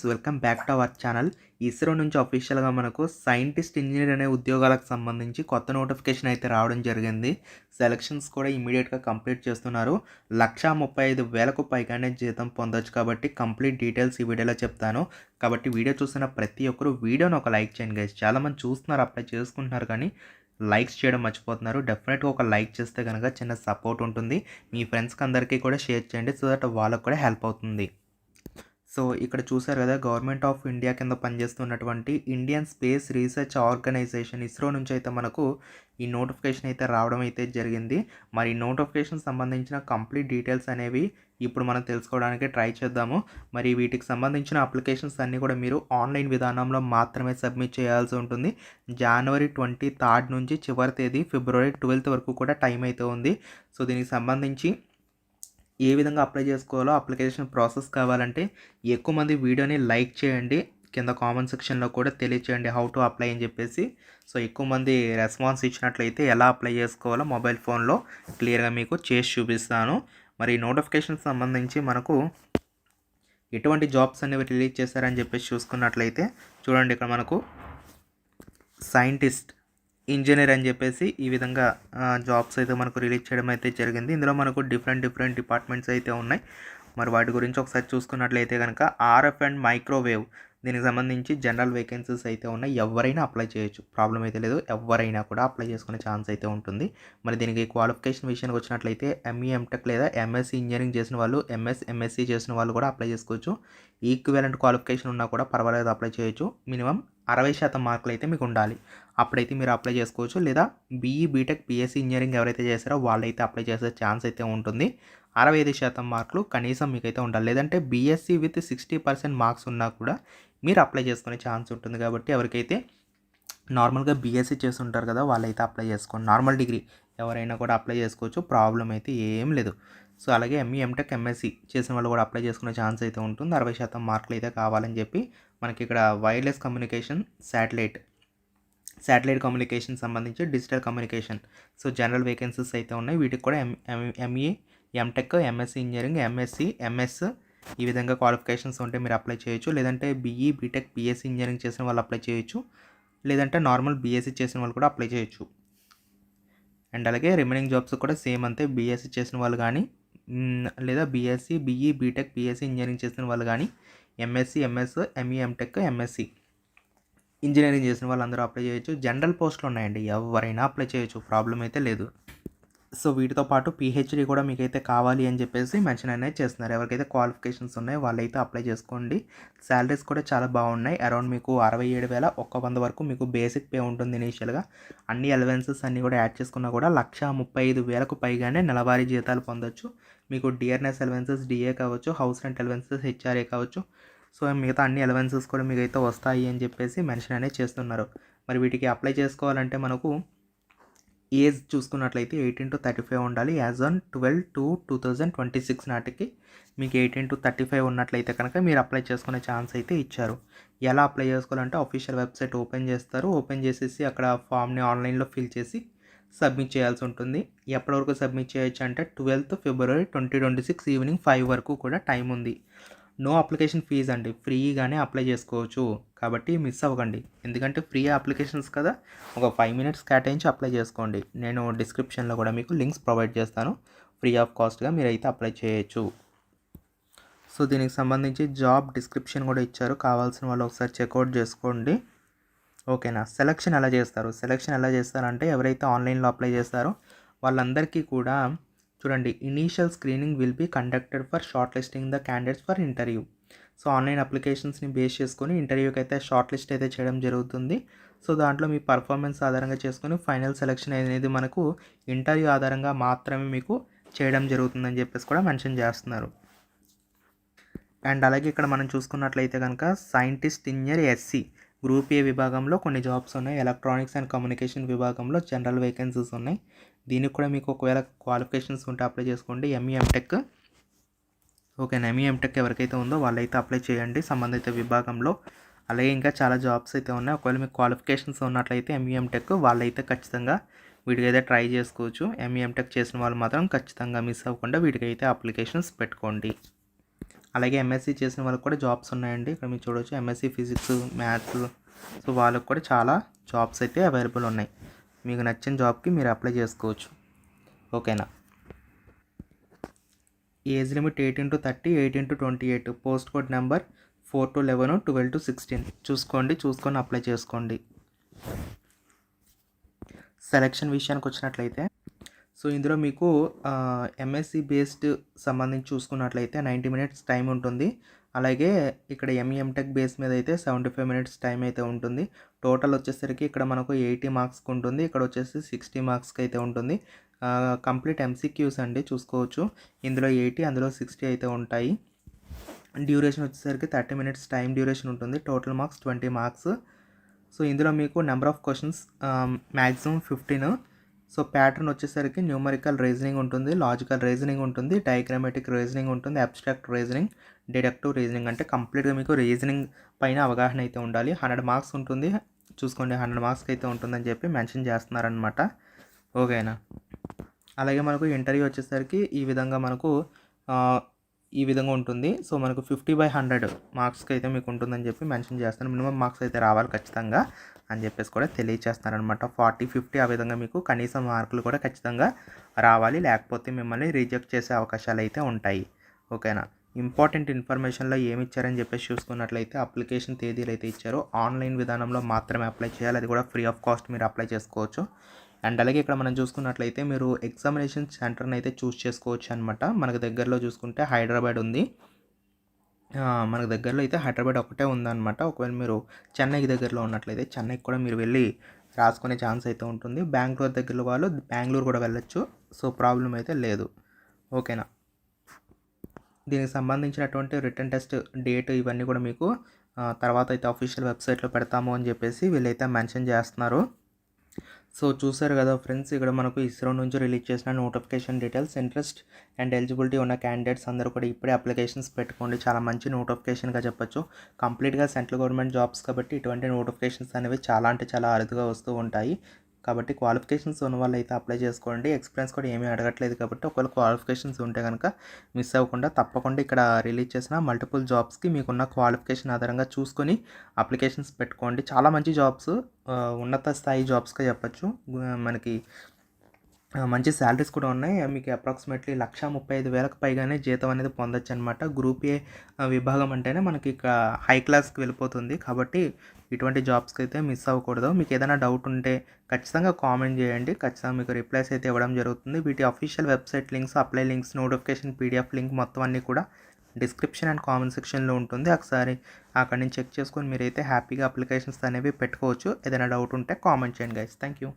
Welcome back to our channel. ISRO నుంచి అఫీషియల్గా మనకు సైంటిస్ట్ ఇంజనీర్ అనే ఉద్యోగాలకు సంబంధించి కొత్త నోటిఫికేషన్ అయితే రావడం జరిగింది. సెలక్షన్స్ కూడా ఇమీడియట్గా కంప్లీట్ చేస్తున్నారు. 1,35,000కు పైగానే జీతం పొందొచ్చు కాబట్టి కంప్లీట్ డీటెయిల్స్ ఈ వీడియోలో చెప్తాను. కాబట్టి వీడియో చూసిన ప్రతి ఒక్కరు వీడియోని ఒక లైక్ చేయండి గైస్. చాలామంది చూస్తున్నారు, అప్లై చేసుకుంటున్నారు, కానీ లైక్స్ చేయడం మర్చిపోతున్నారు. డెఫినెట్గా ఒక లైక్ చేస్తే కనుక చిన్న సపోర్ట్ ఉంటుంది. మీ ఫ్రెండ్స్కి అందరికీ కూడా షేర్ చేయండి, సో దట్ వాళ్ళకు కూడా హెల్ప్ అవుతుంది. సో ఇక్కడ చూసారు కదా, గవర్నమెంట్ ఆఫ్ ఇండియా కింద పనిచేస్తున్నటువంటి Indian space research organisation ISRO నుంచి అయితే మనకు ఈ నోటిఫికేషన్ అయితే రావడం అయితే జరిగింది. మరి ఈ నోటిఫికేషన్ సంబంధించిన కంప్లీట్ డీటెయిల్స్ అనేవి ఇప్పుడు మనం తెలుసుకోవడానికి ట్రై చేద్దాము. మరి వీటికి సంబంధించిన అప్లికేషన్స్ అన్నీ కూడా మీరు ఆన్లైన్ విధానంలో మాత్రమే సబ్మిట్ చేయాల్సి ఉంటుంది. జనవరి 23 నుంచి చివరి తేదీ ఫిబ్రవరి 12 వరకు కూడా టైం అయితే ఉంది. సో దీనికి సంబంధించి ఏ విధంగా అప్లై చేసుకోవాలో అప్లికేషన్ ప్రాసెస్ కావాలంటే ఎక్కువ మంది వీడియోని లైక్ చేయండి, కింద కామెంట్ సెక్షన్లో కూడా తెలియచేయండి హౌ టు అప్లై అని చెప్పేసి. సో ఎక్కువ మంది రెస్పాన్స్ ఇచ్చినట్లయితే ఎలా అప్లై చేసుకోవాలో మొబైల్ ఫోన్లో క్లియర్గా మీకు చేసి చూపిస్తాను. మరి నోటిఫికేషన్ సంబంధించి మనకు ఎటువంటి జాబ్స్ అనేవి రిలీజ్ చేశారని చెప్పేసి చూసుకున్నట్లయితే చూడండి, ఇక్కడ మనకు సైంటిస్ట్ ఇంజనీర్ అని చెప్పేసి ఈ విధంగా జాబ్స్ అయితే మనకు రిలీజ్ చేయడం అయితే జరిగింది. ఇందులో మనకు డిఫరెంట్ డిపార్ట్మెంట్స్ అయితే ఉన్నాయి. మరి వాటి గురించి ఒకసారి చూసుకున్నట్లయితే కనుక ఆర్ఎఫ్ అండ్ మైక్రోవేవ్, దీనికి సంబంధించి జనరల్ వేకెన్సీస్ అయితే ఉన్నాయి. ఎవరైనా అప్లై చేయొచ్చు, ప్రాబ్లం అయితే లేదు. ఎవరైనా కూడా అప్లై చేసుకునే ఛాన్స్ అయితే ఉంటుంది. మరి దీనికి క్వాలిఫికేషన్ విషయానికి వచ్చినట్లయితే ఎంఈ ఎంటెక్ లేదా ఎంఎస్సీ ఇంజనీరింగ్ చేసిన వాళ్ళు, ఎంఎస్సీ చేసిన వాళ్ళు కూడా అప్లై చేసుకోవచ్చు. ఈక్వివలెంట్ క్వాలిఫికేషన్ ఉన్నా కూడా పర్వాలేదు, అప్లై చేయొచ్చు. మినిమం 60% మార్కులు అయితే మీకు ఉండాలి, అప్పుడైతే మీరు అప్లై చేసుకోవచ్చు. లేదా బీఈ బీటెక్ బీఎస్సీ ఇంజనీరింగ్ ఎవరైతే చేస్తారో వాళ్ళైతే అప్లై చేసే ఛాన్స్ అయితే ఉంటుంది. 65% మార్కులు కనీసం మీకైతే ఉండాలి. లేదంటే బీఎస్సీ విత్ 60% మార్క్స్ ఉన్నా కూడా మీరు అప్లై చేసుకునే ఛాన్స్ ఉంటుంది. కాబట్టి ఎవరికైతే నార్మల్గా బీఎస్సీ చేసి ఉంటారు కదా, వాళ్ళైతే అప్లై చేసుకోండి. నార్మల్ డిగ్రీ ఎవరైనా కూడా అప్లై చేసుకోవచ్చు, ప్రాబ్లం అయితే ఏం లేదు. సో అలాగే ఎంఈ ఎంటెక్ ఎంఎస్సీ చేసిన వాళ్ళు కూడా అప్లై చేసుకునే ఛాన్స్ అయితే ఉంటుంది. 60% మార్కులు అయితే కావాలని చెప్పి మనకి ఇక్కడ వైర్లెస్ కమ్యూనికేషన్, శాటిలైట్ కమ్యూనికేషన్ సంబంధించి digital communication, so general vacancies అయితే ఉన్నాయి. వీటికి కూడా ME MTech MSc engineering MS ఈ విధంగా క్వాలిఫికేషన్స్ ఉంటే మీరు అప్లై చేయొచ్చు. లేదంటే బీఈ బీటెక్ బీఎస్సీ ఇంజనీరింగ్ చేసిన వాళ్ళు అప్లై చేయొచ్చు. లేదంటే నార్మల్ బీఎస్సీ చేసిన వాళ్ళు కూడా అప్లై చేయొచ్చు. అండ్ అలాగే రిమైనింగ్ జాబ్స్ కూడా సేమ్ అంతే. బీఎస్సీ చేసిన వాళ్ళు కానీ లేదా BSc BE BTech BSc engineering చేసిన వాళ్ళు కానీ MSc MS ME MTech MSc engineering చేసిన వాళ్ళందరూ అప్లై చేయొచ్చు. జనరల్ పోస్టులు ఉన్నాయండి, ఎవరైనా అప్లై చేయొచ్చు, ప్రాబ్లం అయితే లేదు. సో వీటితో పాటు పిహెచ్డీ కూడా మీకైతే కావాలి అని చెప్పేసి మెన్షన్ అనేది చేస్తున్నారు. ఎవరికైతే క్వాలిఫికేషన్స్ ఉన్నాయో వాళ్ళైతే అప్లై చేసుకోండి. శాలరీస్ కూడా చాలా బాగున్నాయి. అరౌండ్ మీకు 67,100 వరకు మీకు బేసిక్ పే ఉంటుంది ఇనీషియల్గా. అన్ని అలవెన్సెస్ అన్నీ కూడా యాడ్ చేసుకున్నా కూడా 1,35,000కు పైగానే నెలవారీ జీతాలు పొందొచ్చు. మీకు డిఆర్ఎస్ అలవెన్సెస్, డిఏ కావచ్చు, హౌస్ రెంట్ అలవెన్సెస్, హెచ్ఆర్ఏ కావచ్చు. సో మిగతా అన్ని అలవెన్సెస్ కూడా మీకైతే వస్తాయి అని చెప్పేసి మెన్షన్ అనేది చేస్తున్నారు. మరి వీటికి అప్లై చేసుకోవాలంటే మనకు ఏజ్ చూసుకున్నట్లయితే 18 to 35 ఉండాలి. యాజ్ ఆన్ 12/2/2026 నాటికి మీకు 18 to 35 ఉన్నట్లయితే కనుక మీరు అప్లై చేసుకునే ఛాన్స్ అయితే ఇచ్చారు. ఎలా అప్లై చేసుకోవాలంటే అఫీషియల్ వెబ్సైట్ ఓపెన్ చేస్తారు. ఓపెన్ చేసేసి అక్కడ ఫామ్ని ఆన్లైన్లో ఫిల్ చేసి సబ్మిట్ చేయాల్సి ఉంటుంది. ఎప్పటి వరకు సబ్మిట్ చేయొచ్చు అంటే 12th February 2026 ఈవినింగ్ 5 వరకు కూడా టైం ఉంది. నో అప్లికేషన్ ఫీజ్ అండి, ఫ్రీగానే అప్లై చేసుకోవచ్చు. కాబట్టి మిస్ అవ్వకండి, ఎందుకంటే ఫ్రీ అప్లికేషన్స్ కదా, ఒక 5 minutes కేటాయించి అప్లై చేసుకోండి. నేను డిస్క్రిప్షన్లో కూడా మీకు లింక్స్ ప్రొవైడ్ చేస్తాను, ఫ్రీ ఆఫ్ కాస్ట్గా మీరైతే అప్లై చేయొచ్చు. సో దీనికి సంబంధించి జాబ్ డిస్క్రిప్షన్ కూడా ఇచ్చారు, కావాల్సిన వాళ్ళు ఒకసారి చెక్అవుట్ చేసుకోండి. ఓకేనా. సెలక్షన్ ఎలా చేస్తారంటే ఎవరైతే ఆన్లైన్లో అప్లై చేస్తారో వాళ్ళందరికీ కూడా చూడండి, initial screening will be conducted for shortlisting the candidates for interview. So online అప్లికేషన్స్ని బేస్ చేసుకొని ఇంటర్వ్యూకి అయితే షార్ట్ లిస్ట్ అయితే చేయడం జరుగుతుంది. సో దాంట్లో మీ పర్ఫార్మెన్స్ ఆధారంగా చేసుకొని ఫైనల్ సెలెక్షన్ అనేది మనకు ఇంటర్వ్యూ ఆధారంగా మాత్రమే మీకు చేయడం జరుగుతుందని చెప్పేసి కూడా మెన్షన్ చేస్తున్నారు. అండ్ అలాగే ఇక్కడ మనం చూసుకున్నట్లయితే కనుక scientist engineer SC group A విభాగంలో కొన్ని జాబ్స్ ఉన్నాయి. ఎలక్ట్రానిక్స్ అండ్ కమ్యూనికేషన్ విభాగంలో జనరల్ వేకెన్సీస్ ఉన్నాయి. దీనికి కూడా మీకు ఒకవేళ క్వాలిఫికేషన్స్ ఉంటే అప్లై చేసుకోండి. ఎంఈ ఎంటెక్, ఓకేనా. ఎంఈ ఎంటెక్ ఎవరికైతే ఉందో వాళ్ళైతే అప్లై చేయండి సంబంధిత విభాగంలో. అలాగే ఇంకా చాలా జాబ్స్ అయితే ఉన్నాయి. ఒకవేళ మీకు క్వాలిఫికేషన్స్ ఉన్నట్లయితే ఎంఈ ఎంటెక్ వాళ్ళైతే ఖచ్చితంగా వీటికైతే ట్రై చేసుకోవచ్చు. ఎంఈ ఎంటెక్ చేసిన వాళ్ళు మాత్రం ఖచ్చితంగా మిస్ అవ్వకుండా వీటికైతే అప్లికేషన్స్ పెట్టుకోండి. అలాగే ఎంఎస్సీ చేసిన వాళ్ళకి కూడా జాబ్స్ ఉన్నాయండి. ఇక్కడ మీరు చూడవచ్చు ఎంఎస్సీ ఫిజిక్స్, మ్యాథ్స్. సో వాళ్ళకి కూడా చాలా జాబ్స్ అయితే అవైలబుల్ ఉన్నాయి. మీకు నచ్చిన జాబ్కి మీరు అప్లై చేసుకోవచ్చు. ఓకేనా. Age limit 18 to 30, 18 to 28, post code number 4 to 11, 12 to 16 చూసుకొని అప్లై చేసుకోండి. సెలక్షన్ విషయానికి వచ్చినట్లయితే సో ఇందులో మీకు ఎంఎస్సి బేస్డ్ సంబంధించి చూసుకున్నట్లయితే 90 minutes టైం ఉంటుంది. అలాగే ఇక్కడ ఎంటెక్ బేస్ మీద అయితే 75 minutes టైం అయితే ఉంటుంది. టోటల్ వచ్చేసరికి ఇక్కడ మనకు 80 మార్క్స్కి ఉంటుంది. ఇక్కడ వచ్చేసి 60 మార్క్స్కి అయితే ఉంటుంది. కంప్లీట్ ఎంసీక్యూస్ అండి, చూసుకోవచ్చు. ఇందులో 80, అందులో 60 అయితే ఉంటాయి. డ్యూరేషన్ వచ్చేసరికి 30 minutes టైం డ్యూరేషన్ ఉంటుంది. Total marks 20 marks. సో ఇందులో మీకు number of questions maximum 15. So pattern వచ్చేసరికి న్యూమరికల్ రీజనింగ్ ఉంటుంది, లాజికల్ రీజనింగ్ ఉంటుంది, డయాగ్రామేటిక్ రీజనింగ్ ఉంటుంది, అబ్స్ట్రాక్ట్ రీజనింగ్, డిడక్టివ్ రీజనింగ్. అంటే కంప్లీట్గా మీకు రీజనింగ్ పైన అవగాహన అయితే ఉండాలి. 100 మార్క్స్ ఉంటుంది, చూసుకోండి. 100 మార్క్స్కి అయితే ఉంటుందని చెప్పి మెన్షన్ చేస్తున్నారనమాట. ఓకేనా. అలాగే మనకు ఇంటర్వ్యూ వచ్చేసరికి ఈ విధంగా ఉంటుంది. సో మనకు 50/100 మార్క్స్కి అయితే మీకు ఉంటుందని చెప్పి మెన్షన్ చేస్తాను. మినిమం మార్క్స్ అయితే రావాలి ఖచ్చితంగా అని చెప్పేసి కూడా తెలియజేస్తున్నారనమాట. 40, 50 ఆ విధంగా మీకు కనీసం మార్కులు కూడా ఖచ్చితంగా రావాలి, లేకపోతే మిమ్మల్ని రిజెక్ట్ చేసే అవకాశాలు అయితే ఉంటాయి. ఓకేనా. ఇంపార్టెంట్ ఇన్ఫర్మేషన్లో ఏమి ఇచ్చారని చెప్పేసి చూసుకున్నట్లయితే అప్లికేషన్ తేదీలు అయితే ఇచ్చారు. ఆన్లైన్ విధానంలో మాత్రమే అప్లై చేయాలి, అది కూడా ఫ్రీ ఆఫ్ కాస్ట్ మీరు అప్లై చేసుకోవచ్చు. అండ్ అలాగే ఇక్కడ మనం చూసుకున్నట్లయితే మీరు ఎగ్జామినేషన్ సెంటర్ని అయితే చూస్ చేసుకోవచ్చు అనమాట. మనకు దగ్గరలో చూసుకుంటే హైదరాబాద్ ఉంది. మనకు దగ్గరలో అయితే హైదరాబాద్ ఒకటే ఉందన్నమాట. ఒకవేళ మీరు చెన్నైకి దగ్గరలో ఉన్నట్లయితే చెన్నైకి కూడా మీరు వెళ్ళి రాసుకునే ఛాన్స్ అయితే ఉంటుంది. బెంగళూరు దగ్గరలో వాళ్ళు బెంగళూరు కూడా వెళ్ళొచ్చు. సో ప్రాబ్లం అయితే లేదు. ఓకేనా. దీనికి సంబంధించినటువంటి రిటన్ టెస్ట్ డేట్ ఇవన్నీ కూడా మీకు తర్వాత అయితే అఫీషియల్ వెబ్సైట్లో పెడతాము అని చెప్పేసి వీళ్ళైతే మెన్షన్ చేస్తున్నారు. సో చూసారు కదా ఫ్రెండ్స్, ఇక్కడ మనకు ఇస్రో నుంచి రిలీజ్ చేసిన notification details. Interest and eligibility ఉన్న క్యాండిడేట్స్ అందరూ కూడా ఇప్పుడే అప్లికేషన్స్ పెట్టుకోండి. చాలా మంచి నోటిఫికేషన్గా చెప్పొచ్చు. కంప్లీట్గా సెంట్రల్ గవర్నమెంట్ జాబ్స్ కాబట్టి ఇటువంటి నోటిఫికేషన్స్ అనేవి చాలా అంటే చాలా అరుదుగా వస్తూ ఉంటాయి. కాబట్టి క్వాలిఫికేషన్స్ ఉన్న వాళ్ళు అయితే అప్లై చేసుకోండి. ఎక్స్పీరియన్స్ కూడా ఏమీ అడగట్లేదు కాబట్టి ఒకవేళ క్వాలిఫికేషన్స్ ఉంటే కనుక మిస్ అవ్వకుండా తప్పకుండా ఇక్కడ రిలీజ్ చేసిన మల్టిపుల్ జాబ్స్కి మీకున్న క్వాలిఫికేషన్ ఆధారంగా చూసుకొని అప్లికేషన్స్ పెట్టుకోండి. చాలా మంచి జాబ్స్, ఉన్నత స్థాయి జాబ్స్గా చెప్పచ్చు. మనకి మంచి శాలరీస్ కూడా ఉన్నాయి. మీకు అప్రాక్సిమేట్లీ 1,35,000కి పైగానే జీతం అనేది పొందొచ్చు అనమాట. గ్రూప్ ఏ విభాగం అంటేనే మనకి ఇక హై క్లాస్కి వెళ్ళిపోతుంది. కాబట్టి ఇటువంటి జాబ్స్కి అయితే మిస్ అవ్వకూడదు. మీకు ఏదైనా డౌట్ ఉంటే ఖచ్చితంగా కామెంట్ చేయండి. ఖచ్చితంగా మీకు రిప్లైస్ అయితే ఇవ్వడం జరుగుతుంది. వీటి official website links, apply links, notification PDF link మొత్తం అన్నీ కూడా డిస్క్రిప్షన్ అండ్ కామెంట్ సెక్షన్లో ఉంటుంది. ఒకసారి అక్కడి నుంచి చెక్ చేసుకొని మీరైతే హ్యాపీగా అప్లికేషన్స్ అనేవి పెట్టుకోవచ్చు. ఏదైనా డౌట్ ఉంటే కామెంట్ చేయండి గైస్. Thank you.